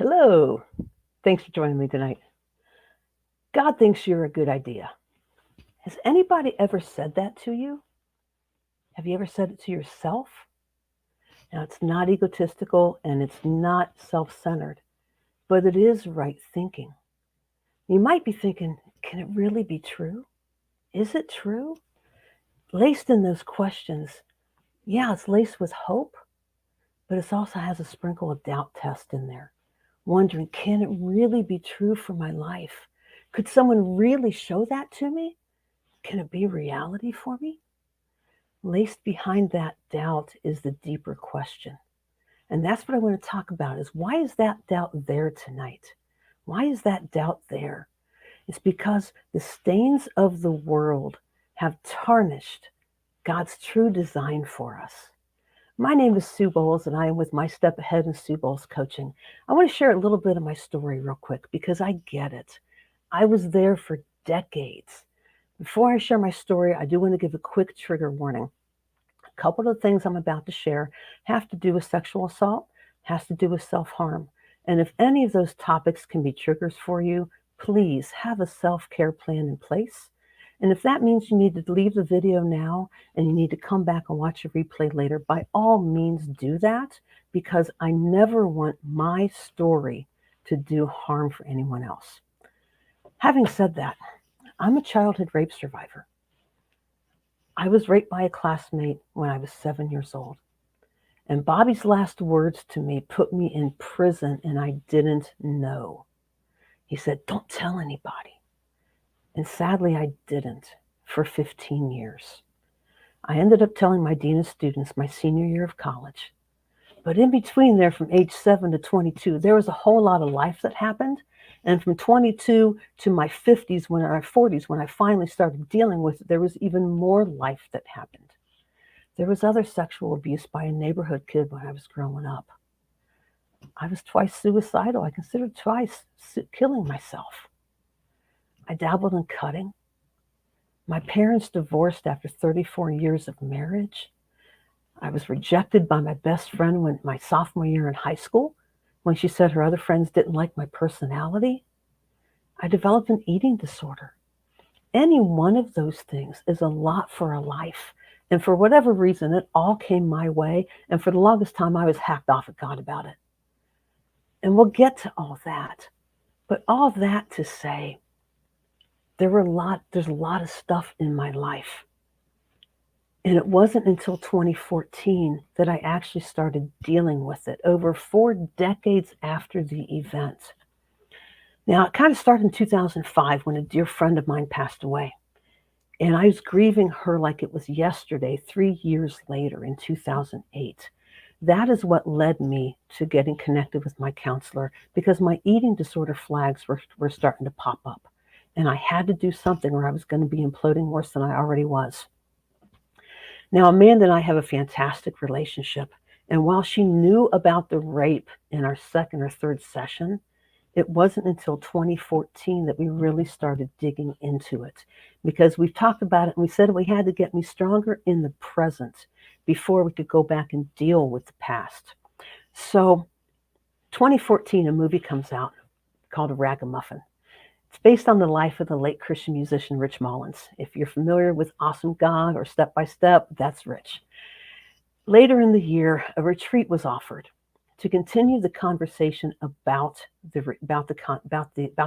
Hello. Thanks for joining me tonight. God thinks you're a good idea. Has anybody ever said that to you? Have you ever said it to yourself? Now, it's not egotistical and it's not self centered, but it is right thinking. You might be thinking, can it really be true? Is it true? Laced in those questions, yeah, it's laced with hope, but it also has a sprinkle of doubt test in there. Wondering, can it really be true for my life? Could someone really show that to me? Can it be reality for me? Laced behind that doubt is the deeper question. And that's what I want to talk about is why is that doubt there tonight? Why is that doubt there? It's because the stains of the world have tarnished God's true design for us. My name is Sue Bowles, and I am with My Step Ahead in Sue Bowles Coaching. I want to share a little bit of my story real quick because I get it. I was there for decades. Before I share my story, I do want to give a quick trigger warning. A couple of things I'm about to share have to do with sexual assault, has to do with self-harm. And if any of those topics can be triggers for you, please have a self-care plan in place. And if that means you need to leave the video now and you need to come back and watch a replay later, by all means do that because I never want my story to do harm for anyone else. Having said that, I'm a childhood rape survivor. I was raped by a classmate when I was 7 years old. And Bobby's last words to me put me in prison and I didn't know. He said, don't tell anybody. And sadly, I didn't for 15 years. I ended up telling my dean of students my senior year of college. But in between there, from age 7 to 22, there was a whole lot of life that happened. And from 22 to my 50s, when I 40s, when I finally started dealing with it, there was even more life that happened. There was other sexual abuse by a neighborhood kid when I was growing up. I was twice suicidal. I considered twice killing myself. I dabbled in cutting. My parents divorced after 34 years of marriage. I was rejected by my best friend when my sophomore year in high school, when she said her other friends didn't like my personality. I developed an eating disorder. Any one of those things is a lot for a life. And for whatever reason, it all came my way. And for the longest time, I was hacked off at God about it. And we'll get to all that. But all that to say, there's a lot of stuff in my life. And it wasn't until 2014 that I actually started dealing with it, over 4 decades after the event. Now, it kind of started in 2005 when a dear friend of mine passed away. And I was grieving her like it was yesterday, 3 years later in 2008. That is what led me to getting connected with my counselor because my eating disorder flags were starting to pop up. And I had to do something or I was going to be imploding worse than I already was. Now, Amanda and I have a fantastic relationship. And while she knew about the rape in our second or third session, it wasn't until 2014 that we really started digging into it because we've talked about it and we said we had to get me stronger in the present before we could go back and deal with the past. So 2014, a movie comes out called A Ragamuffin. It's based on the life of the late Christian musician Rich Mullins. If you're familiar with Awesome God or Step by Step, that's Rich. Later in the year, a retreat was offered to continue the conversation about the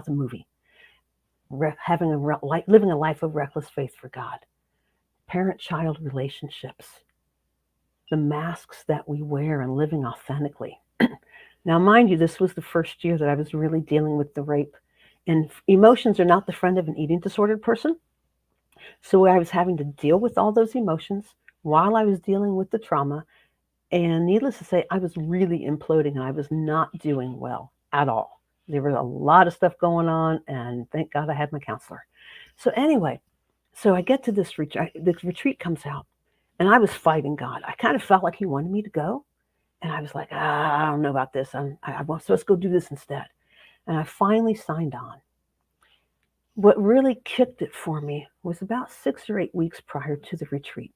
movie, living a life of reckless faith for God, parent-child relationships, the masks that we wear, and living authentically. Now, mind you, this was the first year that I was really dealing with the rape, and emotions are not the friend of an eating disordered person. So I was having to deal with all those emotions while I was dealing with the trauma. And needless to say, I was really imploding and I was not doing well at all. There was a lot of stuff going on, and thank God I had my counselor. So anyway, so I get to this retreat. The retreat comes out, and I was fighting God. I kind of felt like He wanted me to go, and I was like, I don't know about this. So let's go do this instead. And I finally signed on. What really kicked it for me was about 6 or 8 weeks prior to the retreat.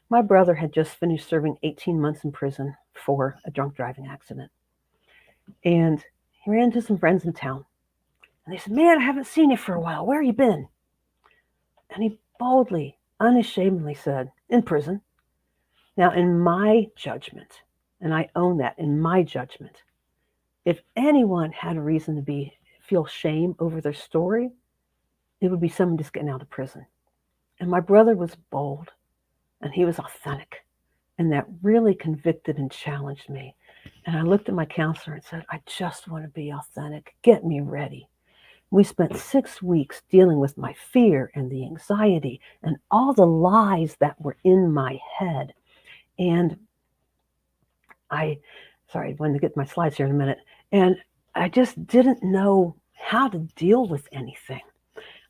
My brother had just finished serving 18 months in prison for a drunk driving accident. And He ran into some friends in town. And they said, man, I haven't seen you for a while. Where you been? And he boldly, unashamedly said, in prison. Now, in my judgment, and I own that, in my judgment, if anyone had a reason to feel shame over their story, it would be someone just getting out of prison. And my brother was bold, and he was authentic, and that really convicted and challenged me. And I looked at my counselor and said, I just want to be authentic. Get me ready. We spent 6 weeks dealing with my fear and the anxiety and all the lies that were in my head. And I'm going to get my slides here in a minute. And I just didn't know how to deal with anything.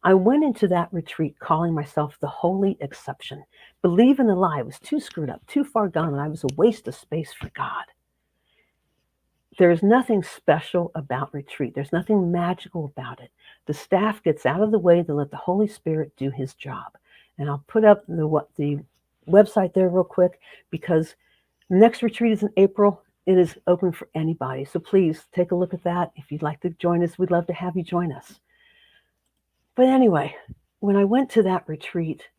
I went into that retreat calling myself the holy exception, believing the lie. I was too screwed up, too far gone, and I was a waste of space for God. There's nothing special about retreat. There's nothing magical about it. The staff gets out of the way to let the Holy Spirit do his job. And I'll put up the website there real quick, because the next retreat is in April. It is open for anybody. So please take a look at that. If you'd like to join us, we'd love to have you join us. But anyway, when I went to that retreat,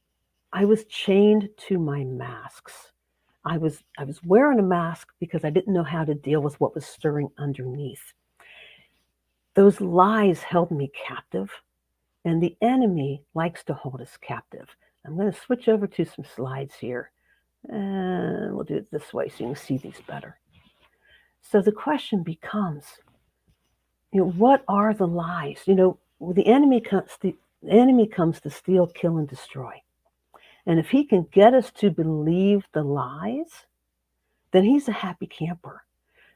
I was chained to my masks. I was wearing a mask because I didn't know how to deal with what was stirring underneath. Those lies held me captive, and the enemy likes to hold us captive. I'm going to switch over to some slides here, and we'll do it this way so you can see these better. So the question becomes, what are the lies? The enemy comes to steal, kill, and destroy. And if he can get us to believe the lies, then he's a happy camper.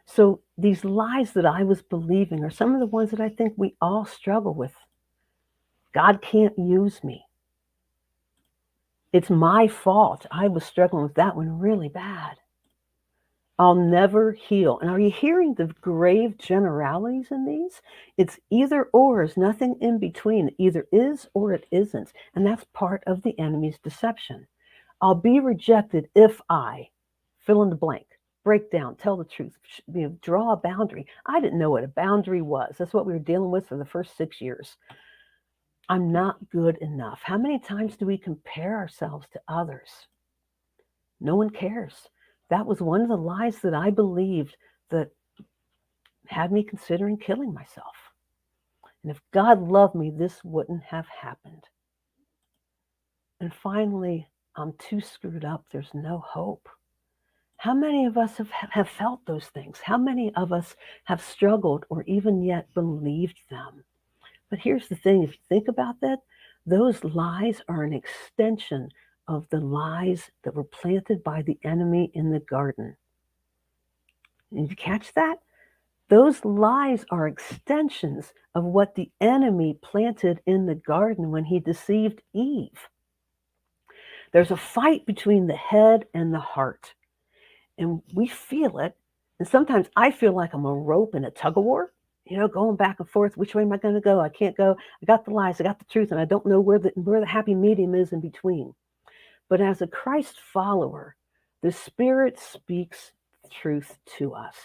So these lies that I was believing are some of the ones that I think we all struggle with. God can't use me. It's my fault. I was struggling with that one really bad. I'll never heal. And are you hearing the grave generalities in these? It's either or, is nothing in between. It either is or it isn't. And that's part of the enemy's deception. I'll be rejected if I fill in the blank, break down, tell the truth, draw a boundary. I didn't know what a boundary was. That's what we were dealing with for the first 6 years. I'm not good enough. How many times do we compare ourselves to others? No one cares. That was one of the lies that I believed that had me considering killing myself. And if God loved me, this wouldn't have happened. And finally, I'm too screwed up. There's no hope. How many of us have felt those things? How many of us have struggled or even yet believed them? But here's the thing, if you think about that, those lies are an extension of the lies that were planted by the enemy in the garden. Did you catch that? Those lies are extensions of what the enemy planted in the garden when he deceived Eve. There's a fight between the head and the heart, and we feel it. And sometimes I feel like I'm a rope in a tug of war, going back and forth. Which way am I going to go? I can't go. I got the lies, I got the truth, and I don't know where the happy medium is in between. But as a Christ follower, the Spirit speaks truth to us.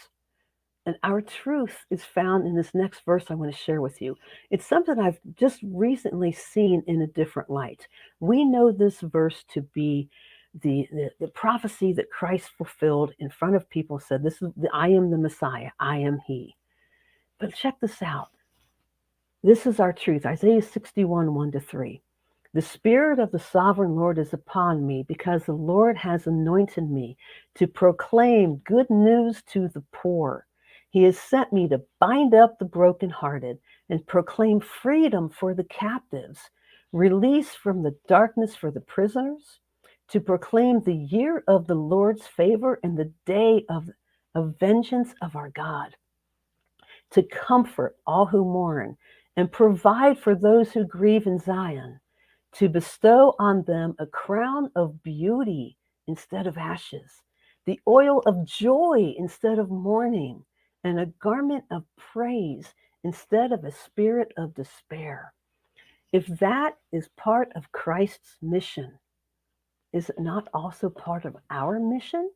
And our truth is found in this next verse I want to share with you. It's something I've just recently seen in a different light. We know this verse to be the prophecy that Christ fulfilled in front of people, said, I am the Messiah, I am he. But check this out. This is our truth. Isaiah 61, 1-3. The Spirit of the Sovereign Lord is upon me, because the Lord has anointed me to proclaim good news to the poor. He has sent me to bind up the brokenhearted and proclaim freedom for the captives, release from the darkness for the prisoners, to proclaim the year of the Lord's favor and the day of vengeance of our God, to comfort all who mourn and provide for those who grieve in Zion, to bestow on them a crown of beauty instead of ashes, the oil of joy instead of mourning, and a garment of praise instead of a spirit of despair. If that is part of Christ's mission, is it not also part of our mission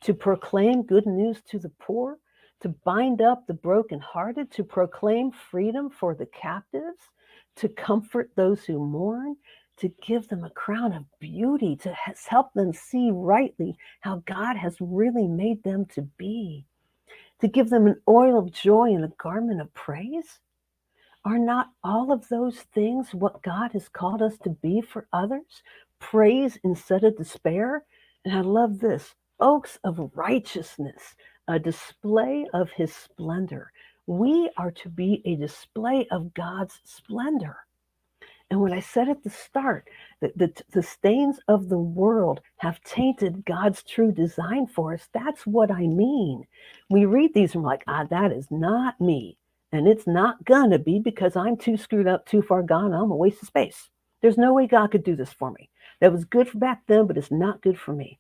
to proclaim good news to the poor, to bind up the brokenhearted, to proclaim freedom for the captives, to comfort those who mourn, to give them a crown of beauty, to help them see rightly how God has really made them to be, to give them an oil of joy and a garment of praise? Are not all of those things what God has called us to be for others? Praise instead of despair? And I love this, oaks of righteousness, a display of his splendor. We are to be a display of God's splendor. And when I said at the start that the stains of the world have tainted God's true design for us, that's what I mean. We read these and we're like, that is not me. And it's not gonna be, because I'm too screwed up, too far gone. I'm a waste of space. There's no way God could do this for me. That was good for back then, but it's not good for me.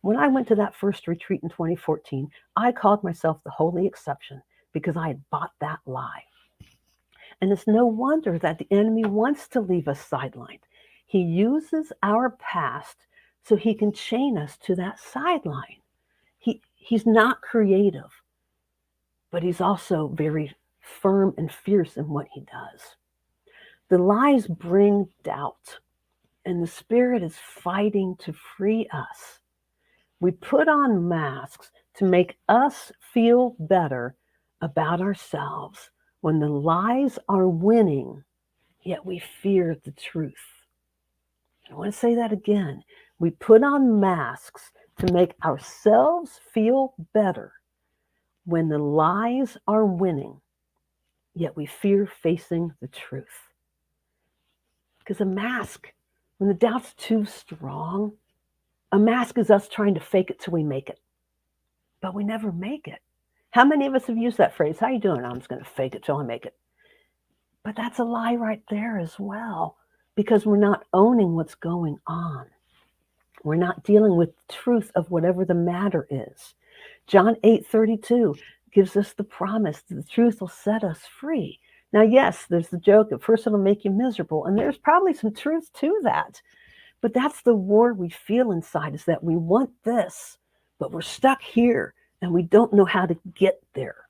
When I went to that first retreat in 2014, I called myself the holy exception because I had bought that lie. And it's no wonder that the enemy wants to leave us sidelined. He uses our past so he can chain us to that sideline. He's not creative, but he's also very firm and fierce in what he does. The lies bring doubt, and the Spirit is fighting to free us. We put on masks to make us feel better about ourselves when the lies are winning, yet we fear the truth. I want to say that again. We put on masks to make ourselves feel better when the lies are winning, yet we fear facing the truth. Because a mask, when the doubt's too strong, a mask is us trying to fake it till we make it. But we never make it. How many of us have used that phrase? How you doing? I'm just going to fake it till I make it. But that's a lie right there as well, because we're not owning what's going on. We're not dealing with the truth of whatever the matter is. John 8:32 gives us the promise that the truth will set us free. Now, yes, there's the joke at first it'll make you miserable, and there's probably some truth to that. But that's the war we feel inside, is that we want this, but we're stuck here and we don't know how to get there.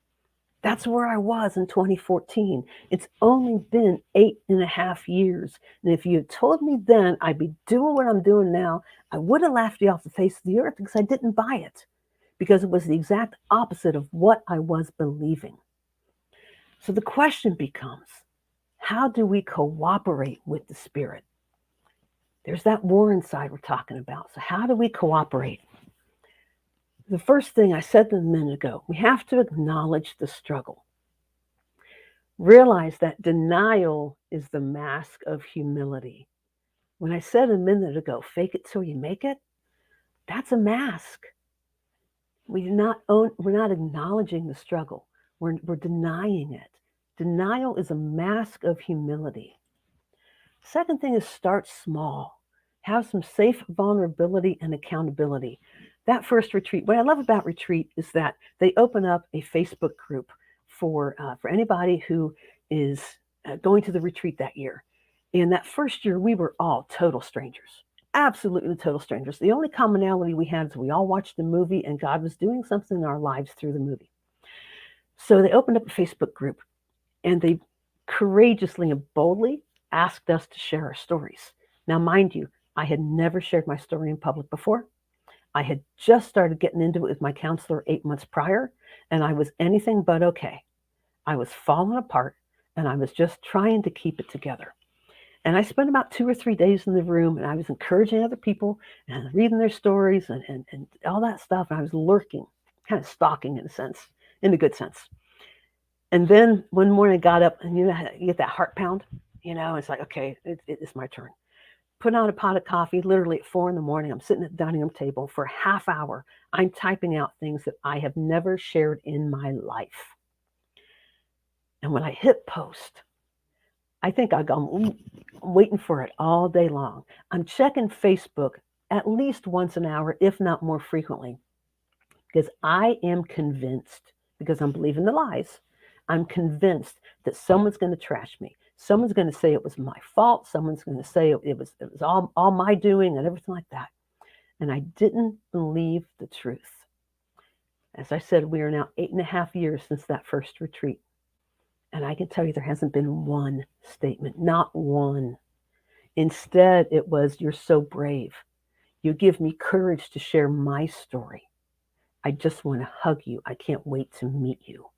That's where I was in 2014. It's only been 8.5 years. And if you had told me then I'd be doing what I'm doing now, I would have laughed you off the face of the earth, because I didn't buy it, because it was the exact opposite of what I was believing. So the question becomes, how do we cooperate with the Spirit? There's that war inside we're talking about. So how do we cooperate? The first thing I said a minute ago, we have to acknowledge the struggle. Realize that denial is the mask of humility. When I said a minute ago, fake it till you make it, that's a mask. We're not acknowledging the struggle. We're denying it. Denial is a mask of humility. Second thing is start small. Have some safe vulnerability and accountability. That first retreat, what I love about retreat is that they open up a Facebook group for anybody who is going to the retreat that year. And that first year, we were all total strangers. Absolutely total strangers. The only commonality we had is we all watched the movie and God was doing something in our lives through the movie. So they opened up a Facebook group and they courageously and boldly asked us to share our stories. Now, mind you, I had never shared my story in public before. I had just started getting into it with my counselor 8 months prior, and I was anything but okay. I was falling apart, and I was just trying to keep it together. And I spent about 2 or 3 days in the room, and I was encouraging other people and reading their stories and all that stuff. And I was lurking, kind of stalking in a sense, in a good sense. And then one morning I got up, and you get that heart pound, it's like, okay, it's my turn. Put on a pot of coffee, literally at 4 a.m. I'm sitting at the dining room table for a half hour. I'm typing out things that I have never shared in my life. And when I hit post, I think I'm waiting for it all day long. I'm checking Facebook at least once an hour, if not more frequently, because I am convinced, because I'm believing the lies, I'm convinced that someone's going to trash me. Someone's going to say it was my fault. Someone's going to say it was all my doing and everything like that. And I didn't believe the truth. As I said, we are now 8.5 years since that first retreat. And I can tell you there hasn't been one statement, not one. Instead, it was, "You're so brave. You give me courage to share my story. I just want to hug you. I can't wait to meet you."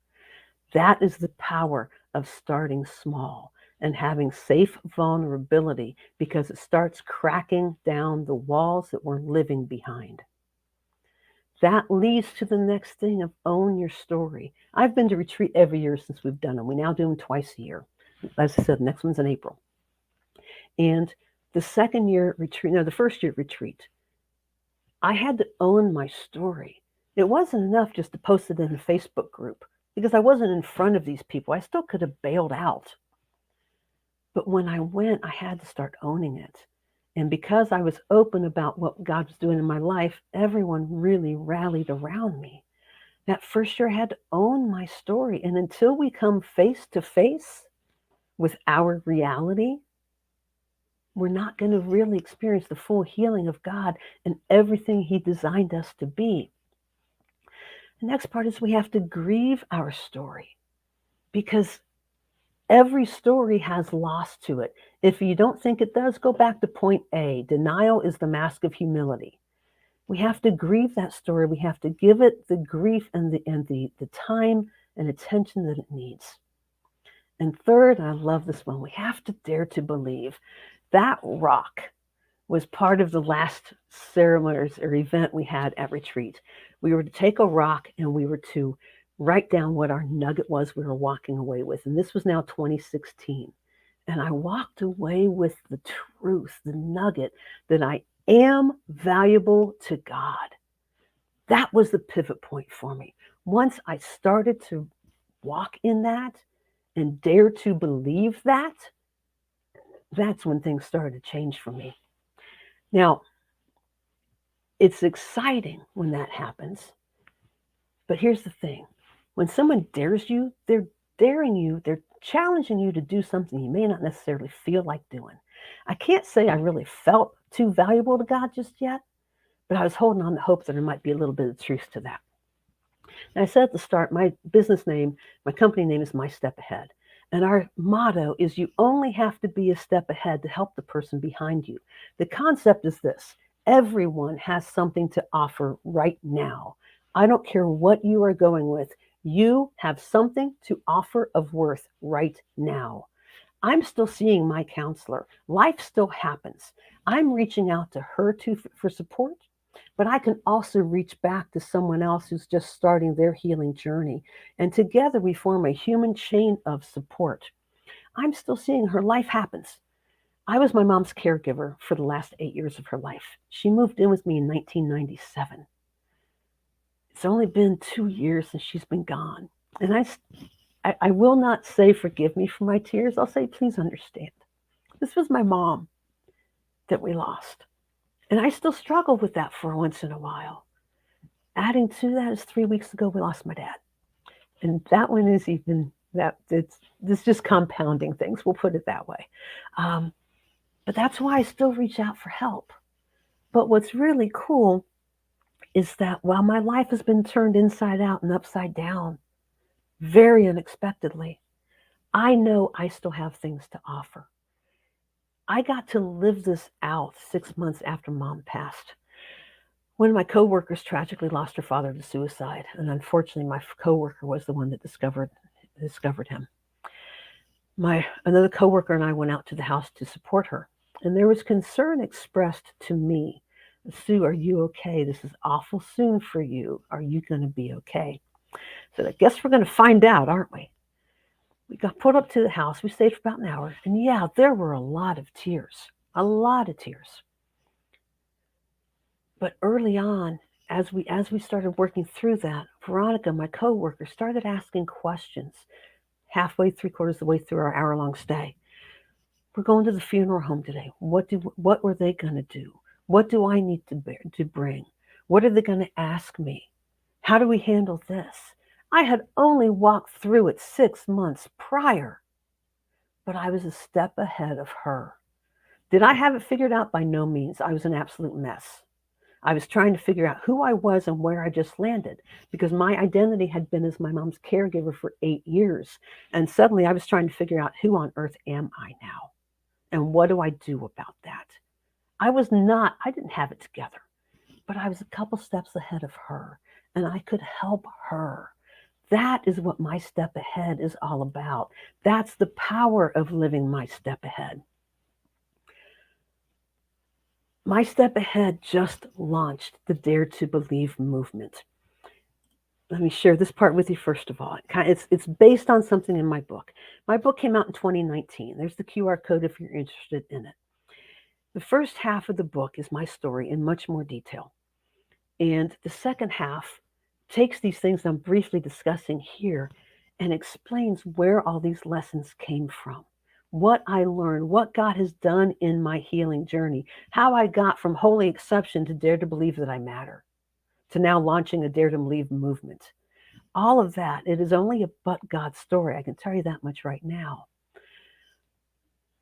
That is the power of starting small and having safe vulnerability, because it starts cracking down the walls that we're living behind. That leads to the next thing of own your story. I've been to retreat every year since we've done them. We now do them twice a year. As I said, the next one's in April. And the second year retreat, no, the first year retreat, I had to own my story. It wasn't enough just to post it in a Facebook group, because I wasn't in front of these people. I still could have bailed out. But when I went, I had to start owning it. And because I was open about what God was doing in my life, everyone really rallied around me. That first year, I had to own my story. And until we come face to face with our reality, we're not going to really experience the full healing of God and everything He designed us to be. The next part is we have to grieve our story, because every story has loss to it. If you don't think it does, go back to point A. Denial is the mask of humility. We have to grieve that story. We have to give it the grief and the time and attention that it needs. And third, I love this one, we have to dare to believe. That rock was part of the last ceremonies or event we had at retreat. We were to take a rock and we were to write down what our nugget was we were walking away with. And this was now 2016. And I walked away with the truth, the nugget, that I am valuable to God. That was the pivot point for me. Once I started to walk in that and dare to believe that, that's when things started to change for me. Now, it's exciting when that happens. But here's the thing. When someone dares you, they're daring you, they're challenging you to do something you may not necessarily feel like doing. I can't say I really felt too valuable to God just yet, but I was holding on to hope that there might be a little bit of truth to that. And I said at the start, my business name, my company name is My Step Ahead. And our motto is, you only have to be a step ahead to help the person behind you. The concept is this: everyone has something to offer right now. I don't care what you are going with. You have something to offer of worth right now. I'm still seeing my counselor. Life still happens. I'm reaching out to her too for support, but I can also reach back to someone else who's just starting their healing journey. And together we form a human chain of support. I'm still seeing her. Life happens. I was my mom's caregiver for the last 8 years of her life. She moved in with me in 1997. It's only been 2 years since she's been gone. And I will not say forgive me for my tears. I'll say please understand. This was my mom that we lost. And I still struggle with that for once in a while. Adding to that is 3 weeks ago, we lost my dad. And that one is even, it's just compounding things. We'll put it that way. But that's why I still reach out for help. But what's really cool is that while my life has been turned inside out and upside down, very unexpectedly, I know I still have things to offer. I got to live this out 6 months after Mom passed. One of my coworkers tragically lost her father to suicide, and unfortunately, my coworker was the one that discovered him. Another coworker and I went out to the house to support her, and there was concern expressed to me. Sue, are you okay? This is awful soon for you. Are you going to be okay? So I guess we're going to find out, aren't we? We got put up to the house. We stayed for about an hour. And yeah, there were a lot of tears. A lot of tears. But early on, as we started working through that, Veronica, my coworker, started asking questions halfway, 3/4 of the way through our hour-long stay. We're going to the funeral home today. What were they going to do? What do I need to bring? What are they going to ask me? How do we handle this? I had only walked through it 6 months prior, but I was a step ahead of her. Did I have it figured out? By no means. I was an absolute mess. I was trying to figure out who I was and where I just landed, because my identity had been as my mom's caregiver for 8 years. And suddenly I was trying to figure out, who on earth am I now? And what do I do about that? I didn't have it together, but I was a couple steps ahead of her, and I could help her. That is what My Step Ahead is all about. That's the power of living My Step Ahead. My Step Ahead just launched the Dare to Believe movement. Let me share this part with you first of all. It's based on something in my book. My book came out in 2019. There's the QR code if you're interested in it. The first half of the book is my story in much more detail. And the second half takes these things I'm briefly discussing here and explains where all these lessons came from, what I learned, what God has done in my healing journey, how I got from holy exception to dare to believe that I matter, to now launching a Dare to Believe movement. All of that, it is only a but God story. I can tell you that much right now.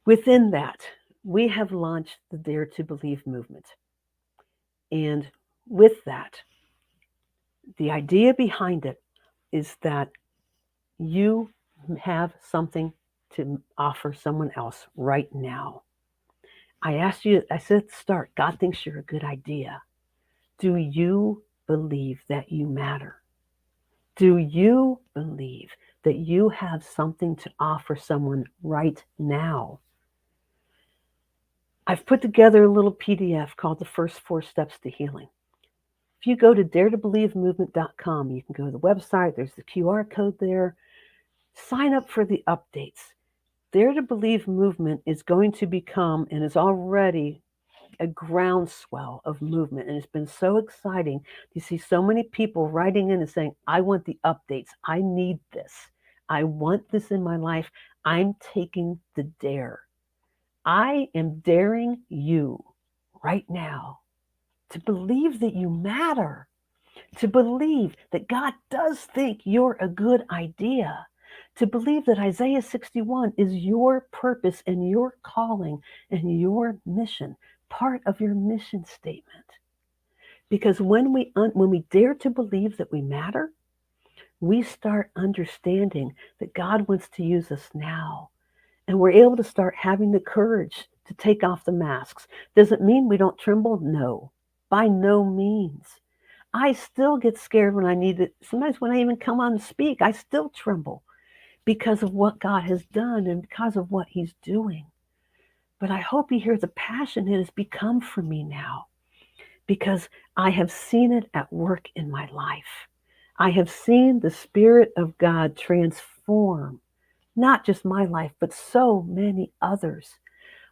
Within that, we have launched the Dare to Believe movement. And with that, the idea behind it is that you have something to offer someone else right now. I said at the start, God thinks you're a good idea. Do you believe that you matter? Do you believe that you have something to offer someone right now? I've put together a little PDF called The First 4 Steps to Healing. If you go to daretobelievemovement.com, you can go to the website. There's the QR code there. Sign up for the updates. Dare to Believe movement is going to become, and is already, a groundswell of movement. And it's been so exciting to see so many people writing in and saying, I want the updates. I need this. I want this in my life. I'm taking the dare. I am daring you right now to believe that you matter, to believe that God does think you're a good idea, to believe that Isaiah 61 is your purpose and your calling and your mission, part of your mission statement. Because when we dare to believe that we matter, we start understanding that God wants to use us now. And we're able to start having the courage to take off the masks. Does it mean we don't tremble? No, by no means. I still get scared when I need to. Sometimes when I even come on to speak, I still tremble because of what God has done and because of what He's doing. But I hope you hear the passion it has become for me now, because I have seen it at work in my life. I have seen the Spirit of God transform not just my life, but so many others.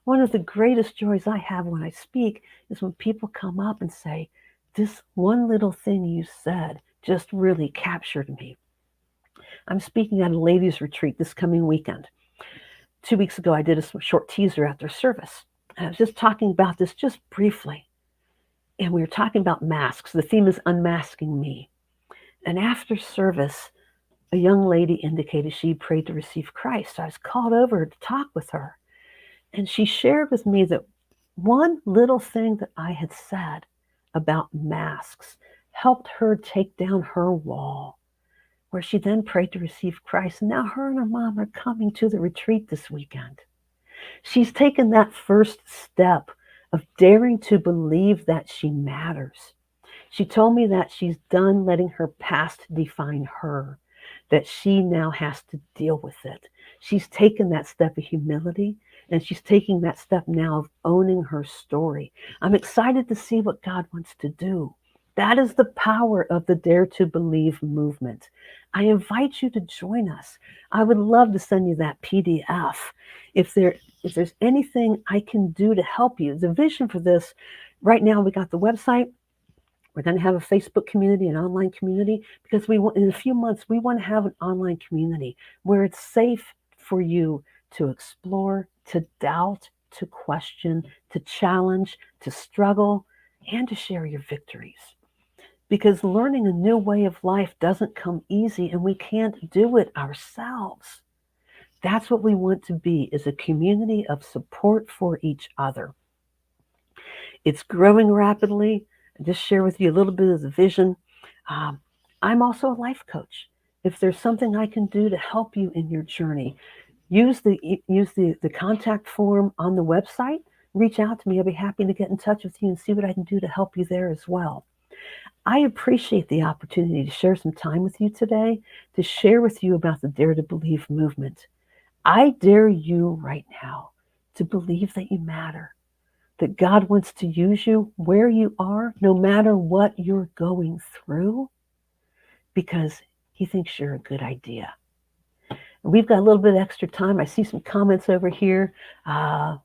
One of the greatest joys I have when I speak is when people come up and say, this one little thing you said just really captured me. I'm speaking at a ladies' retreat this coming weekend. 2 weeks ago, I did a short teaser at their service. I was just talking about this just briefly. And we were talking about masks. The theme is unmasking me. And after service, a young lady indicated she prayed to receive Christ. So I was called over to talk with her. And she shared with me that one little thing that I had said about masks helped her take down her wall, where she then prayed to receive Christ. And now her and her mom are coming to the retreat this weekend. She's taken that first step of daring to believe that she matters. She told me that she's done letting her past define her, that she now has to deal with it. She's taken that step of humility, and she's taking that step now of owning her story. I'm excited to see what God wants to do. That is the power of the Dare to Believe movement. I invite you to join us. I would love to send you that PDF. If there's anything I can do to help you, the vision for this, right now we got the website. We're going to have a Facebook community, an online community, because in a few months, we want to have an online community where it's safe for you to explore, to doubt, to question, to challenge, to struggle, and to share your victories. Because learning a new way of life doesn't come easy, and we can't do it ourselves. That's what we want to be, is a community of support for each other. It's growing rapidly. just share with you a little bit of the vision. Um, I'm also a life coach. If there's something I can do to help you in your journey, use the contact form on the website. Reach out to me. I'll be happy to get in touch with you and see what I can do to help you there as well. I appreciate the opportunity to share some time with you today, to share with you about the Dare to Believe movement. I dare you right now to believe that you matter, that God wants to use you where you are, no matter what you're going through, because He thinks you're a good idea. We've got a little bit extra time. I see some comments over here. Uh,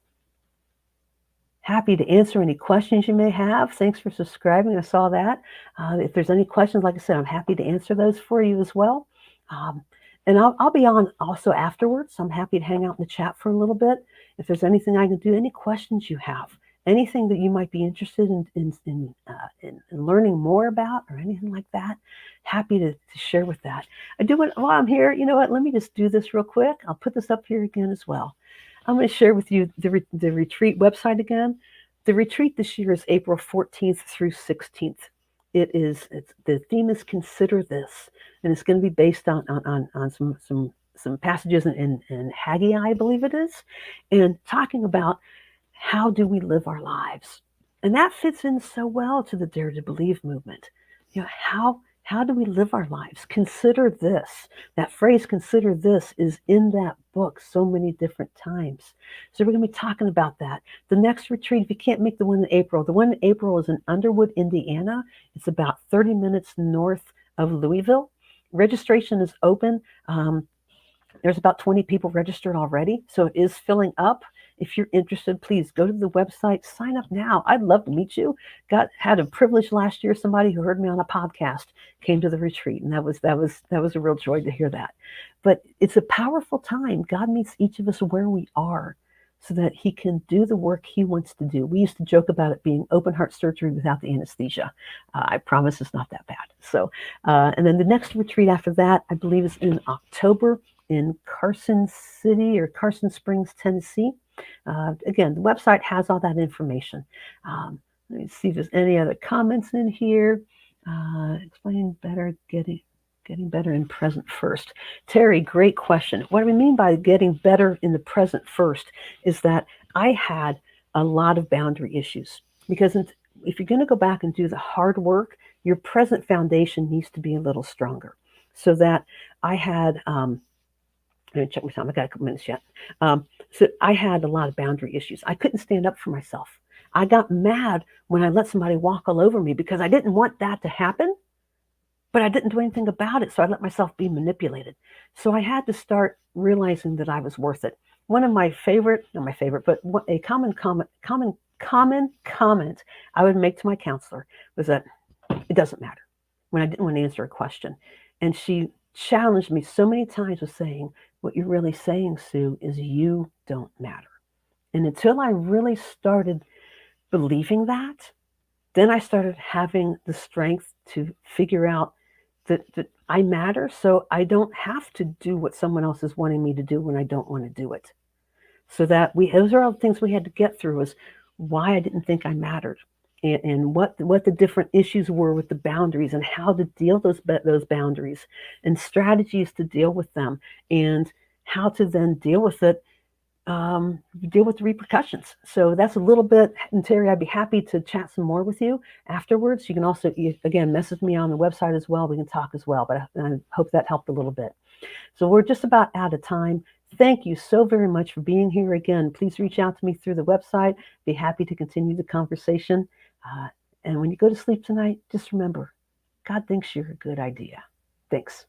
Happy to answer any questions you may have. Thanks for subscribing. I saw that. If there's any questions, like I said, I'm happy to answer those for you as well. Um, and I'll be on also afterwards. I'm happy to hang out in the chat for a little bit. If there's anything I can do, any questions you have, anything that you might be interested in learning more about or anything like that, happy to share with that. I do it while I'm here. You know what? Let me just do this real quick. I'll put this up here again as well. I'm going to share with you the retreat website again. The retreat this year is April 14th through 16th. The theme is Consider This, and it's going to be based on some passages in Haggai, I believe it is, and talking about how do we live our lives. And that fits in so well to the Dare to Believe movement. You know, how do we live our lives? Consider this. That phrase, consider this, is in that book so many different times. So we're going to be talking about that. The next retreat, if you can't make the one in April, the one in April is in Underwood, Indiana. It's about 30 minutes north of Louisville. Registration is open. There's about 20 people registered already, so it is filling up. If you're interested, please go to the website, sign up now. I'd love to meet you. Had a privilege last year. Somebody who heard me on a podcast came to the retreat, and that was a real joy to hear that. But it's a powerful time. God meets each of us where we are, so that He can do the work He wants to do. We used to joke about it being open heart surgery without the anesthesia. I promise it's not that bad. So, and then the next retreat after that, I believe, is in October in Carson City or Carson Springs, Tennessee. Again, the website has all that information. Let me see if there's any other comments in here. Explain better, getting better in present first. Terry, great question. What do we mean by getting better in the present first is that I had a lot of boundary issues, because if you're going to go back and do the hard work, your present foundation needs to be a little stronger. So that I had, I'm going to check my time. I got a couple minutes yet. So I had a lot of boundary issues. I couldn't stand up for myself. I got mad when I let somebody walk all over me because I didn't want that to happen, but I didn't do anything about it. So I let myself be manipulated. So I had to start realizing that I was worth it. One of my favorite, not my favorite, but a common comment I would make to my counselor was that it doesn't matter, when I didn't want to answer a question. And she challenged me so many times with saying, what you're really saying, Sue, is you don't matter. And until I really started believing that, then I started having the strength to figure out that I matter, so I don't have to do what someone else is wanting me to do when I don't want to do it. So that those are all the things we had to get through, was why I didn't think I mattered, and what the different issues were with the boundaries, and how to deal those boundaries, and strategies to deal with them, and how to then deal with it, deal with the repercussions. So that's a little bit. And Terry, I'd be happy to chat some more with you afterwards. You can also, again, message me on the website as well. We can talk as well, but I hope that helped a little bit. So we're just about out of time. Thank you so very much for being here again. Please reach out to me through the website. Be happy to continue the conversation. And when you go to sleep tonight, just remember, God thinks you're a good idea. Thanks.